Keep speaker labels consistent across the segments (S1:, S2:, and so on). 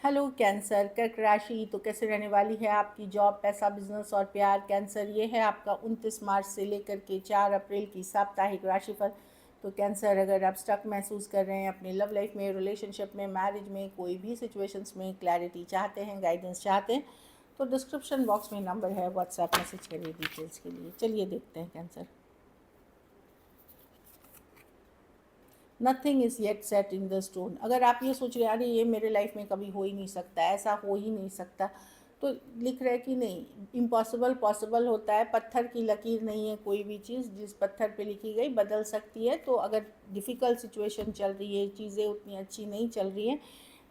S1: Hello cancer, कर्क राशि तो कैसे रहने वाली है आपकी जॉब, पैसा, बिजनेस और प्यार। कैंसर, ये है आपका 29 मार्च से लेकर के 4 अप्रैल की साप्ताहिक राशिफल। तो कैंसर, अगर आप स्टक महसूस कर रहे हैं अपने लव लाइफ में, रिलेशनशिप में, मैरिज में, कोई भी सिचुएशंस में क्लैरिटी चाहते हैं, गाइडेंस चाहते हैं, तो डिस्क्रिप्शन बॉक्स में नंबर है, व्हाट्सएप मैसेज करिए डिटेल्स के लिए। चलिए देखते हैं cancer. Nothing is yet set in the stone. अगर आप ये सोच रहे हैं अरे ये मेरे लाइफ में कभी हो ही नहीं सकता, ऐसा हो ही नहीं सकता, तो लिख रहे हैं कि नहीं, इम्पॉसिबल पॉसिबल होता है। पत्थर की लकीर नहीं है कोई भी चीज़, जिस पत्थर पे लिखी गई बदल सकती है। तो अगर डिफ़िकल्ट सिचुएशन चल रही है, चीज़ें उतनी अच्छी नहीं चल रही हैं,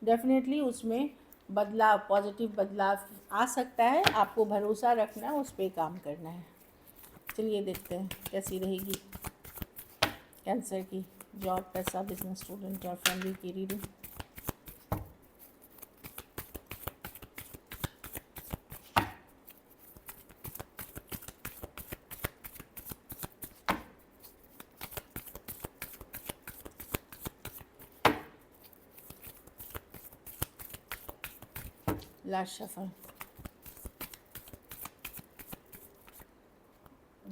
S1: डेफिनेटली उसमें बदलाव, पॉजिटिव बदलाव आ सकता है। आपको भरोसा रखना है, उस पर काम करना है। चलिए देखते हैं कैसी रहेगी कैंसर की जॉब, पैसा, बिजनेस, स्टूडेंट और फैमिली की रीडिंग। Last shuffle.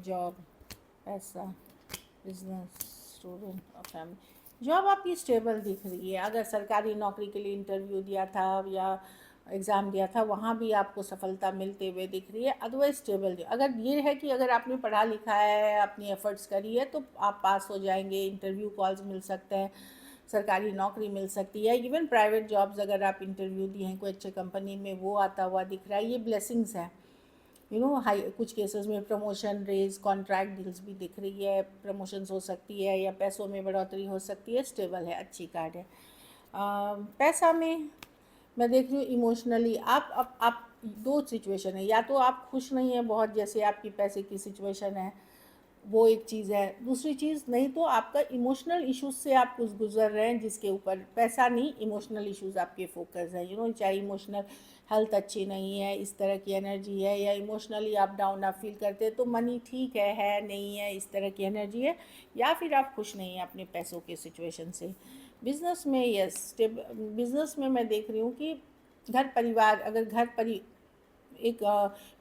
S1: जॉब, पैसा, बिजनेस, स्टूडेंट और फैमिली। जॉब आपकी स्टेबल दिख रही है। अगर सरकारी नौकरी के लिए इंटरव्यू दिया था या एग्ज़ाम दिया था, वहाँ भी आपको सफलता मिलते हुए दिख रही है। अदरवाइज स्टेबल अगर ये है कि अगर आपने पढ़ा लिखा है, अपनी एफर्ट्स करी है, तो आप पास हो जाएंगे। इंटरव्यू कॉल्स मिल सकते हैं, सरकारी नौकरी मिल सकती है। इवन प्राइवेट जॉब्स अगर आप इंटरव्यू दिए हैं कोई अच्छे कंपनी में, वो आता हुआ दिख रहा है। ये ब्लेसिंग्स है। हाई कुछ केसेस में प्रमोशन, रेज, कॉन्ट्रैक्ट डील्स भी दिख रही है। प्रमोशंस हो सकती है या पैसों में बढ़ोतरी हो सकती है। स्टेबल है, अच्छी कार्ड है। पैसा में मैं देख रही हूँ इमोशनली आप दो सिचुएशन है, या तो आप खुश नहीं हैं बहुत, जैसे आपकी पैसे की सिचुएशन है, वो एक चीज़ है। दूसरी चीज़, नहीं तो आपका इमोशनल इश्यूज से आप कुछ गुजर रहे हैं, जिसके ऊपर पैसा नहीं, इमोशनल इश्यूज आपके फोकस है। चाहे इमोशनल हेल्थ अच्छी नहीं है, इस तरह की एनर्जी है, या इमोशनली आप डाउन आप फील करते हैं, तो मनी ठीक है नहीं है, इस तरह की एनर्जी है। या फिर आप खुश नहीं हैं अपने पैसों के सिचुएशन से। बिजनेस में यस, बिजनेस में मैं देख रही हूँ कि घर परिवार, अगर एक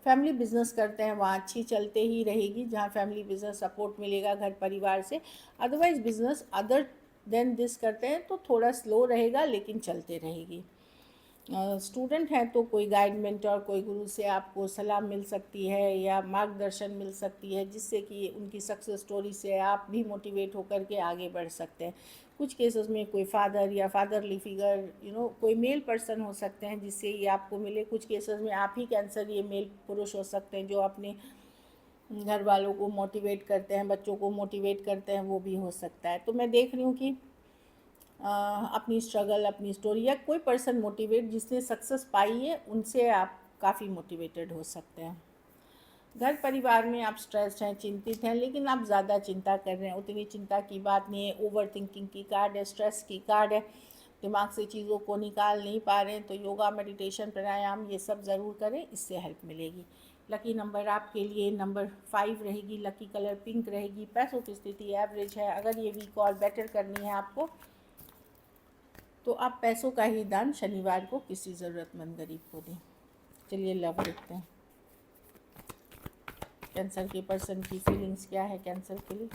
S1: फैमिली बिजनेस करते हैं, वहाँ अच्छी चलते ही रहेगी, जहाँ फैमिली बिजनेस सपोर्ट मिलेगा घर परिवार से। Otherwise business other than this करते हैं तो थोड़ा स्लो रहेगा, लेकिन चलते रहेगी। स्टूडेंट हैं तो कोई गाइड, मेंटर, कोई गुरु से आपको सलाह मिल सकती है या मार्गदर्शन मिल सकती है, जिससे कि उनकी सक्सेस स्टोरी से आप भी मोटिवेट होकर के आगे बढ़ सकते हैं। कुछ केसेस में कोई फादर या फादरली फिगर, कोई मेल पर्सन हो सकते हैं जिससे ये आपको मिले। कुछ केसेस में आप ही कैंसर, ये मेल पुरुष हो सकते हैं जो अपने घर वालों को मोटिवेट करते हैं, बच्चों को मोटिवेट करते हैं, वो भी हो सकता है। तो मैं देख रही हूँ कि अपनी स्ट्रगल, अपनी स्टोरी, या कोई पर्सन मोटिवेट जिसने सक्सेस पाई है, उनसे आप काफ़ी मोटिवेटेड हो सकते हैं। घर परिवार में आप स्ट्रेस्ड हैं, चिंतित हैं, लेकिन आप ज़्यादा चिंता कर रहे हैं, उतनी चिंता की बात नहीं है। ओवर थिंकिंग की कार्ड है, स्ट्रेस की कार्ड है, दिमाग से चीज़ों को निकाल नहीं पा रहे हैं। तो योगा, मेडिटेशन, प्राणायाम, ये सब ज़रूर करें, इससे हेल्प मिलेगी। लकी नंबर आपके लिए नंबर 5 रहेगी। लकी कलर पिंक रहेगी। पैसों की स्थिति एवरेज है। अगर ये वीक और बेटर करनी है आपको, तो आप पैसों का ही दान शनिवार को किसी ज़रूरतमंद गरीब को दें। चलिए लव देखते हैं कैंसर के पर्सन की फीलिंग्स क्या है कैंसर के लिए।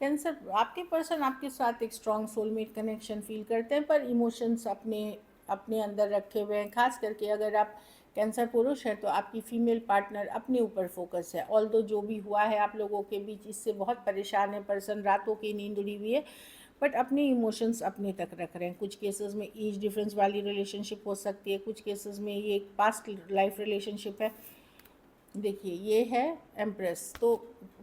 S1: कैंसर, आपके पर्सन आपके साथ एक स्ट्रॉन्ग सोलमेट कनेक्शन फील करते हैं, पर इमोशंस अपने अपने अंदर रखे हुए हैं। खास करके अगर आप कैंसर पुरुष हैं तो आपकी फीमेल पार्टनर अपने ऊपर फोकस है। ऑल्दो जो भी हुआ है आप लोगों के बीच, इससे बहुत परेशान है पर्सन, रातों की नींद उड़ी हुई है, बट अपने इमोशंस अपने तक रख रहे हैं। कुछ केसेस में एज डिफरेंस वाली रिलेशनशिप हो सकती है, कुछ केसेस में ये एक पास्ट लाइफ रिलेशनशिप है। देखिए ये है एम्प्रेस, तो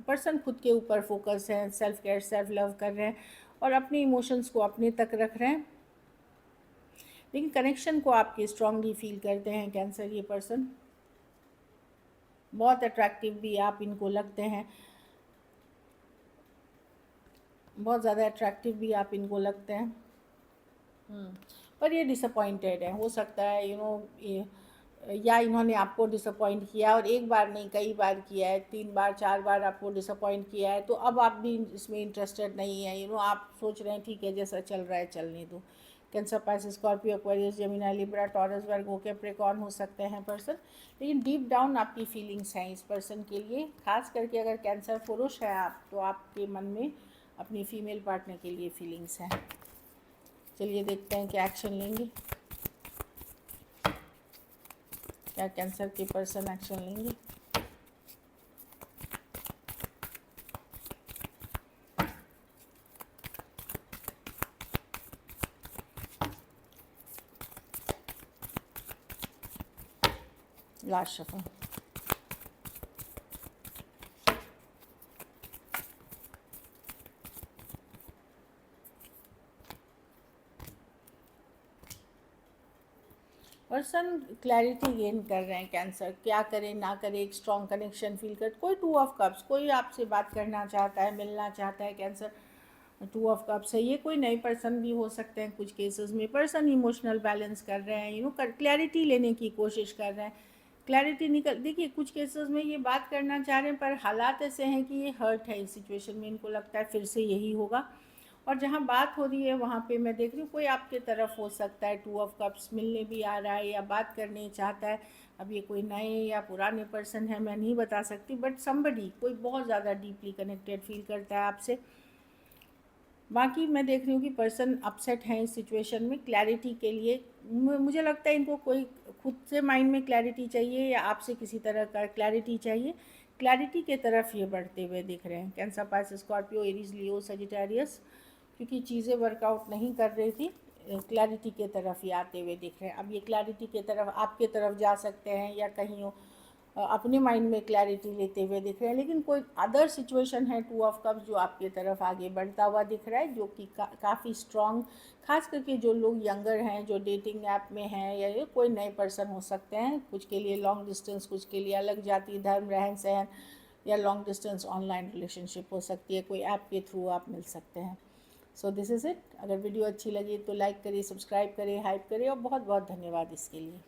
S1: पर्सन खुद के ऊपर फोकस है, सेल्फ केयर, सेल्फ लव कर रहे हैं और अपने इमोशंस को अपने तक रख रहे हैं। लेकिन कनेक्शन को आपके स्ट्रांगली फील करते हैं कैंसर ये पर्सन। बहुत अट्रैक्टिव भी आप इनको लगते हैं। बहुत ज़्यादा अट्रैक्टिव भी आप इनको लगते हैं। पर ये डिसअपॉइंटेड है, हो सकता है ये या इन्होंने आपको डिसअपॉइंट किया, और एक बार नहीं कई बार किया है, 3 बार 4 बार आपको डिसअपॉइंट किया है, तो अब आप भी इसमें इंटरेस्टेड नहीं है। आप सोच रहे हैं ठीक है जैसा चल रहा है चलने दो। Cancer, Pisces, Scorpio, Aquarius, Gemini, Libra, Taurus, Virgo, Capricorn हो सकते हैं पर्सन, लेकिन डीप डाउन आपकी फीलिंग्स हैं इस पर्सन के लिए। खास करके अगर कैंसर पुरुष है आप, तो आपके मन में अपनी फीमेल पार्टनर के लिए फीलिंग्स हैं। चलिए देखते हैं क्या एक्शन लेंगे, क्या कैंसर के पर्सन एक्शन लेंगे। Last shuffle. Person clarity gain कर रहे हैं कैंसर, क्या करें ना करें, एक स्ट्रॉन्ग कनेक्शन फील कर। कोई 2 ऑफ कप्स, कोई आपसे बात करना चाहता है, मिलना चाहता है कैंसर, 2 ऑफ कप्स है। ये कोई नए पर्सन भी हो सकते हैं कुछ केसेस में। पर्सन इमोशनल बैलेंस कर रहे हैं, क्लैरिटी लेने की कोशिश कर रहे हैं। क्लैरिटी निकल, देखिए कुछ केसेस में ये बात करना चाह रहे हैं, पर हालात ऐसे हैं कि ये हर्ट है इस सिचुएशन में, इनको लगता है फिर से यही होगा। और जहाँ बात हो रही है वहाँ पे मैं देख रही हूँ कोई आपके तरफ हो सकता है, 2 ऑफ कप्स, मिलने भी आ रहा है या बात करने चाहता है। अब ये कोई नए या पुराने पर्सन है मैं नहीं बता सकती, बट समबडी, कोई बहुत ज़्यादा डीपली कनेक्टेड फील करता है आपसे। बाकी मैं देख रही हूँ कि पर्सन अपसेट हैं इस सिचुएशन में। क्लैरिटी के लिए मुझे लगता है इनको कोई खुद से माइंड में क्लैरिटी चाहिए या आपसे किसी तरह का क्लैरिटी चाहिए। क्लैरिटी के तरफ ये बढ़ते हुए दिख रहे हैं। कैंसर, पाइसेस, स्कॉर्पियो, एरीज, लियो, सजिटेरियस, क्योंकि चीज़ें वर्कआउट नहीं कर रही थी, क्लैरिटी के तरफ ही आते हुए दिख रहे हैं। अब ये क्लैरिटी के तरफ आपके तरफ जा सकते हैं या कहीं अपने माइंड में क्लैरिटी लेते हुए दिख रहे हैं, लेकिन कोई अदर सिचुएशन है 2 ऑफ कप्स जो आपकी तरफ आगे बढ़ता हुआ दिख रहा है, जो कि काफ़ी स्ट्रॉन्ग, खास करके जो लोग यंगर हैं, जो डेटिंग ऐप में हैं, या ये कोई नए पर्सन हो सकते हैं। कुछ के लिए लॉन्ग डिस्टेंस, कुछ के लिए अलग जाति, धर्म, रहन सहन, या लॉन्ग डिस्टेंस ऑनलाइन रिलेशनशिप हो सकती है, कोई ऐप के थ्रू आप मिल सकते हैं। So this is it. अगर वीडियो अच्छी लगी तो लाइक करिए, सब्सक्राइब करें, हाइप करें, और बहुत बहुत धन्यवाद इसके लिए।